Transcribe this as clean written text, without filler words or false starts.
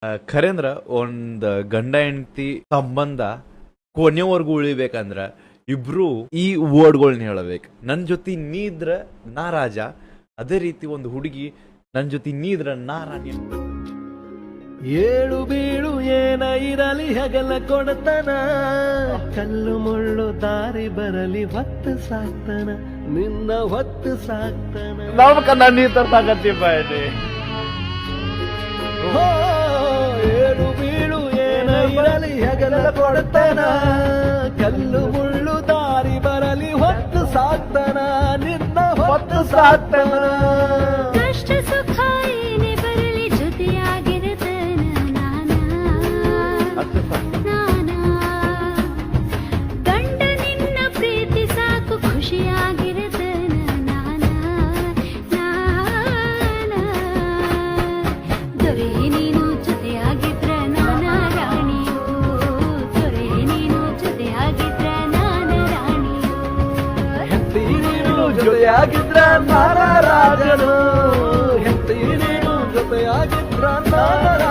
ಖರೇಂದ್ರ ಒಂದ್ ಗಂಡ ಹೆಂಡತಿ ಸಂಬಂಧ ಕೊನೆವರೆಗೂ ಉಳಿಬೇಕಂದ್ರ ಇಬ್ರು ಈ ವರ್ಡ್ಗಳನ್ನ ಹೇಳಬೇಕು. ನನ್ ಜೊತೆ ನೀ ಇದ್ರ ನಾ ರಾಜ, ಅದೇ ರೀತಿ ಒಂದು ಹುಡುಗಿ ನನ್ ಜೊತೆ ನೀ ಇದ್ರ ನಾ ರಾಣಿ. ಏಳು ಬೀಳು ಏನ ಇರಲಿ ಹಗಲ ಕೊಡತನ, ಕಲ್ಲು ಮುಳ್ಳು ದಾರಿ ಬರಲಿ ಹೊತ್ತು ಸಾಕ್ತನ, ನಿನ್ನ ಹೊತ್ತು ಸಾಕ್ತನ. ನಮ್ಕ ನೀ ತರ್ಸಾಕತ್ತಿ ಬಾಯ್ಲಿ. ಏಳು ಬೀಳು ಏನ ಇರಲಿ ಹಗಲ ಕೊಡತನ, ಕಲ್ಲು ಮುಳ್ಳು ದಾರಿ ಬರಲಿ ಹೊತ್ತು ಸಾಕ್ತನ, ನಿನ್ನ ಹೊತ್ತು ಸಾಕ್ತನ. ಕಷ್ಟ ಸುಖ ಏನೇ ಬರಲಿ ಜೊತೆಯಾಗಿರುತ್ತನ ನಾನಾ, ಗಂಡ ನಿನ್ನ ಪ್ರೀತಿ ಸಾಕು ಖುಷಿಯಾಗಿರುತ್ತನ ನಾನಾ, ದೊರೆ ನೀನು ಜೊತೆಯಾಗಿದ್ರ ನಾನಾ ರಾಣಿಯೋ, ದೊರೆ ನೀನು ಜೊತೆಯಾಗಿದ್ರ ನಾನಾ ರಾಣಿಯೋ. ಹೆಂಡತಿ ನೀನು ಜೊತೆಯಾಗಿದ್ರ ನಾನ ರಾಜನು, ಹೆಂಡತಿ ನೀನು ಜೊತೆಯಾಗಿದ್ರ ನಾನ